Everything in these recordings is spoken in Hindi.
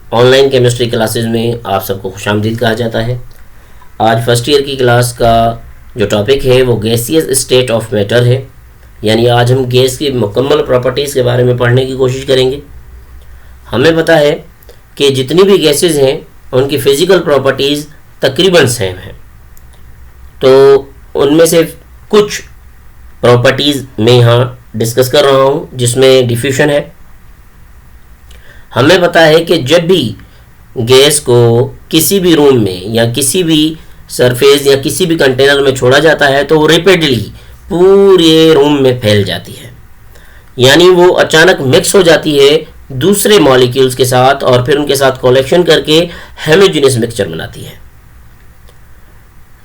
ऑनलाइन केमिस्ट्री क्लासेस में आप सबको खुशामदीद कहा जाता है। आज फर्स्ट ईयर की क्लास का जो टॉपिक है वो गैसियस स्टेट ऑफ मैटर है, यानी आज हम गैस की मुकम्मल प्रॉपर्टीज़ के बारे में पढ़ने की कोशिश करेंगे। हमें पता है कि जितनी भी गैसेस हैं उनकी फ़िज़िकल प्रॉपर्टीज़ तकरीबन सेम हैं, तो उनमें से कुछ प्रॉपर्टीज़ मैं यहाँ डिस्कस कर रहा हूँ जिसमें डिफ्यूशन है। हमें पता है कि जब भी गैस को किसी भी रूम में या किसी भी सरफेस या किसी भी कंटेनर में छोड़ा जाता है तो वो रैपिडली पूरे रूम में फैल जाती है, यानी वो अचानक मिक्स हो जाती है दूसरे मॉलिक्यूल्स के साथ और फिर उनके साथ कलेक्शन करके होमोजेनियस मिक्सचर बनाती है।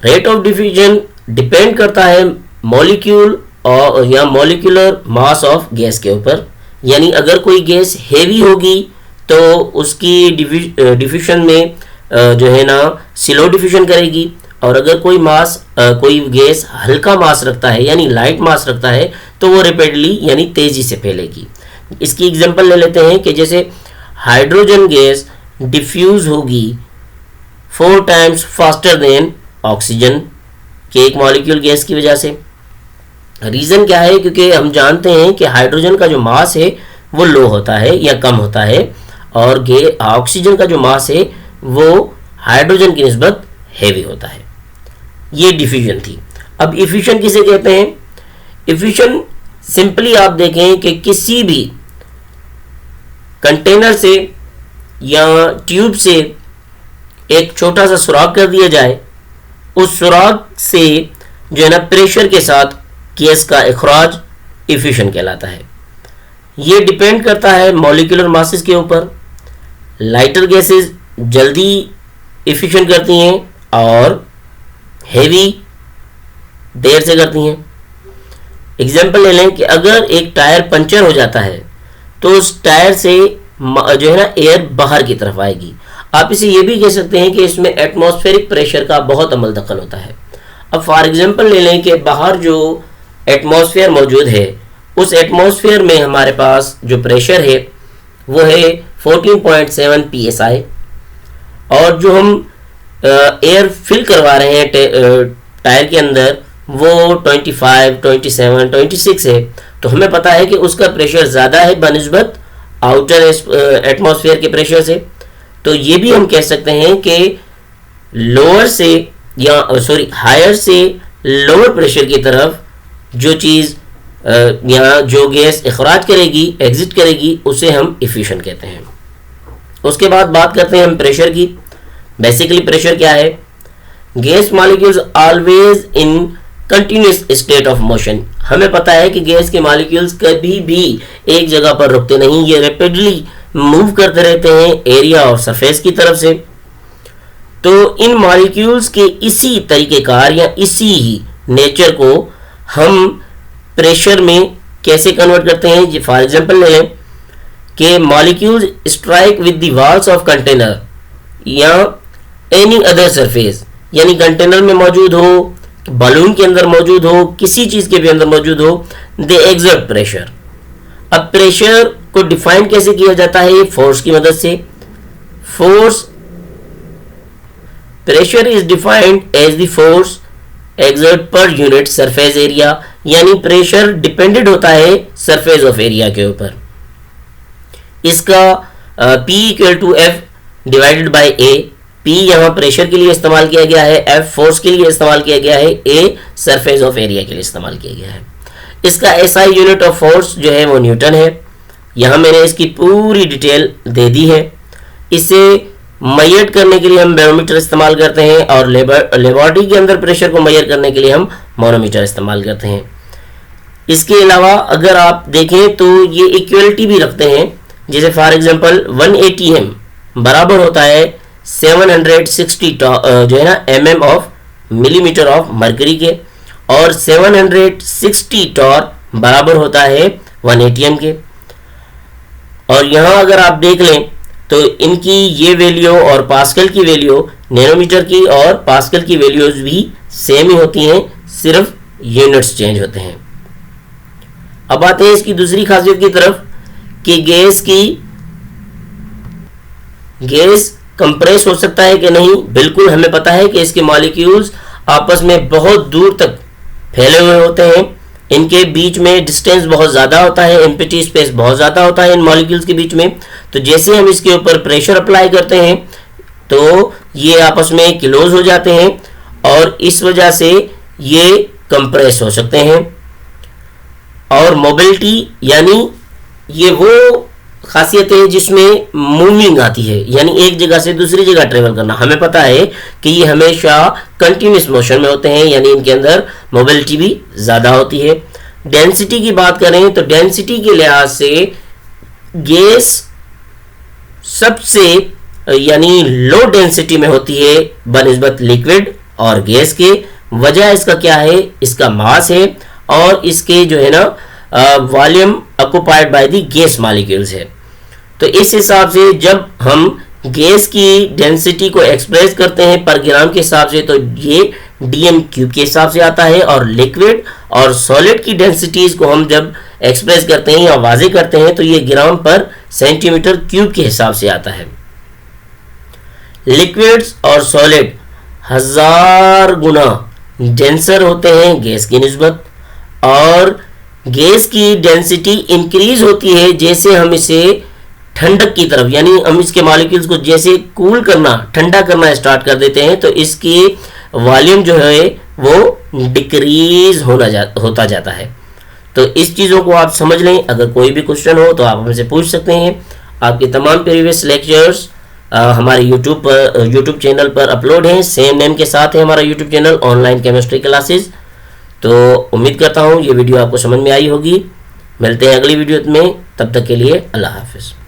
रेट ऑफ डिफ्यूजन डिपेंड करता है मॉलिक्यूल और या मॉलिक्यूलर मास ऑफ गैस के ऊपर, यानी अगर कोई गैस हेवी होगी तो उसकी डिफ्यूजन में जो है ना स्लो डिफ्यूजन करेगी, और अगर कोई गैस हल्का मास रखता है यानी लाइट मास रखता है तो वो रैपिडली यानी तेज़ी से फैलेगी। इसकी एग्जांपल ले लेते हैं कि जैसे हाइड्रोजन गैस डिफ्यूज़ होगी 4 टाइम्स फास्टर देन ऑक्सीजन के एक मॉलिक्यूल गैस की वजह से। रीज़न क्या है? क्योंकि हम जानते हैं कि हाइड्रोजन का जो मास है वो लो होता है या कम होता है, और ऑक्सीजन का जो मास है वो हाइड्रोजन की निस्बत हैवी होता है। ये डिफ्यूजन थी। अब इफ्यूशन किसे कहते हैं? इफ्यूशन सिंपली आप देखें कि किसी भी कंटेनर से या ट्यूब से एक छोटा सा सुराख कर दिया जाए, उस सुराख से जो है ना प्रेशर के साथ गैस का इखराज इफ्यूशन कहलाता है। ये डिपेंड करता है मॉलिक्यूलर मासेस के ऊपर। लाइटर गैसेस जल्दी इफ्यूशन करती हैं और हेवी देर से करती हैं। एग्जांपल ले लें कि अगर एक टायर पंचर हो जाता है तो उस टायर से जो है ना एयर बाहर की तरफ आएगी। आप इसे ये भी कह सकते हैं कि इसमें एटमॉस्फेरिक प्रेशर का बहुत अमल दखल होता है। अब फॉर एग्जांपल ले लें कि बाहर जो एटमॉस्फेयर मौजूद है, उस एटमॉस्फेयर में हमारे पास जो प्रेशर है वो है 14.7 psi, और जो हम एयर फिल करवा रहे हैं टायर के अंदर वो 25, 27, 26 है। तो हमें पता है कि उसका प्रेशर ज़्यादा है बनिस्बत आउटर एटमॉस्फेयर के प्रेशर से। तो ये भी हम कह सकते हैं कि लोअर से या हायर से लोअर प्रेशर की तरफ जो चीज़ या जो गैस इखराज करेगी, एग्जिट करेगी, उसे हम इफ्यूशन कहते हैं। उसके बाद बात करते हैं हम प्रेशर की। बेसिकली प्रेशर क्या है? Gas molecules always in continuous state of motion. हमें पता है कि गैस के मॉलिक्यूल्स कभी भी एक जगह पर रुकते नहीं, ये रैपिडली मूव करते रहते हैं एरिया और सरफेस की तरफ से। तो इन मॉलिक्यूल्स के इसी तरीक़ेकार या इसी ही नेचर को हम प्रेशर में कैसे कन्वर्ट करते हैं? फॉर एग्जांपल ले लें कि molecules strike with the walls of container या एनी अदर सरफेस, यानी कंटेनर में मौजूद हो, बलून के अंदर मौजूद हो, किसी चीज़ के भी अंदर मौजूद हो, दे एक्सर्ट प्रेशर। अब प्रेशर को डिफाइन कैसे किया जाता है? फोर्स की मदद से। Force pressure is defined as the force exert per unit surface area, यानी प्रेशर डिपेंडेंट होता है सरफेस ऑफ एरिया के ऊपर। इसका P = F divided by A। P यहाँ प्रेशर के लिए इस्तेमाल किया गया है, F फोर्स के लिए इस्तेमाल किया गया है, A सरफेस ऑफ एरिया के लिए इस्तेमाल किया गया है। इसका SI यूनिट ऑफ फोर्स जो है वो न्यूटन है। यहाँ मैंने इसकी पूरी डिटेल दे दी है। इसे मेजर करने के लिए हम बैरोमीटर इस्तेमाल करते हैं, और लेबोरेटरी के अंदर प्रेशर को मेजर करने के लिए हम मैनोमीटर इस्तेमाल करते हैं। इसके अलावा अगर आप देखें तो ये इक्वलिटी भी रखते हैं। जैसे फॉर एग्जांपल 1 ATM बराबर होता है 760 जो है ना mm of millimetre of mercury के, और 760 टॉर बराबर होता है 1 ATM के। और यहाँ अगर आप देख लें तो इनकी ये वैल्यू और पास्कल की वैल्यू, नैनोमीटर की और पास्कल की वैल्यूज भी सेम ही होती हैं, सिर्फ यूनिट्स चेंज होते हैं। अब आते हैं इसकी दूसरी खासियत की तरफ कि गैस कंप्रेस हो सकता है कि नहीं? बिल्कुल, हमें पता है कि इसके मॉलिक्यूल्स आपस में बहुत दूर तक फैले हुए होते हैं, इनके बीच में डिस्टेंस बहुत ज़्यादा होता है, एम्प्टी स्पेस बहुत ज़्यादा होता है इन मॉलिक्यूल्स के बीच में। तो जैसे हम इसके ऊपर प्रेशर अप्लाई करते हैं तो ये आपस में क्लोज हो जाते हैं और इस वजह से ये कंप्रेस हो सकते हैं। और मोबिलिटी यानी ये वो खासियत है जिसमें मूविंग आती है, यानी एक जगह से दूसरी जगह ट्रेवल करना। हमें पता है कि ये हमेशा कंटिन्यूस मोशन में होते हैं, यानी इनके अंदर मोबिलिटी भी ज़्यादा होती है। डेंसिटी की बात करें तो डेंसिटी के लिहाज से गैस सबसे यानी लो डेंसिटी में होती है बनिस्बत लिक्विड और गैस के। वजह इसका क्या है? इसका मास है और इसके जो है ना volume occupied by the gas molecules है। तो इस हिसाब से जब हम गैस की डेंसिटी को एक्सप्रेस करते हैं पर ग्राम के हिसाब से तो ये डीएम क्यूब के हिसाब से आता है, और लिक्विड और सॉलिड की डेंसिटीज को हम जब एक्सप्रेस करते हैं या वाजे करते हैं तो ये ग्राम पर सेंटीमीटर क्यूब के हिसाब से आता है। लिक्विड्स और सॉलिड 1000 गुना डेंसर होते हैं गैस की निस्बत, और गैस की डेंसिटी इंक्रीज होती है जैसे हम इसे ठंडक की तरफ, यानी हम इसके मॉलिक्यूल्स को जैसे कूल करना, ठंडा करना स्टार्ट कर देते हैं तो इसकी वॉल्यूम जो है वो डिक्रीज होता जाता है। तो इस चीज़ों को आप समझ लें। अगर कोई भी क्वेश्चन हो तो आप हमसे पूछ सकते हैं। आपके तमाम प्रीवियस लेक्चर्स हमारे यूट्यूब चैनल पर अपलोड हैं, सेम नेम के साथ है हमारा YouTube channel, online chemistry classes. तो उम्मीद करता हूँ ये वीडियो आपको समझ में आई होगी। मिलते हैं अगली वीडियो में, तब तक के लिए अल्लाह हाफिज़।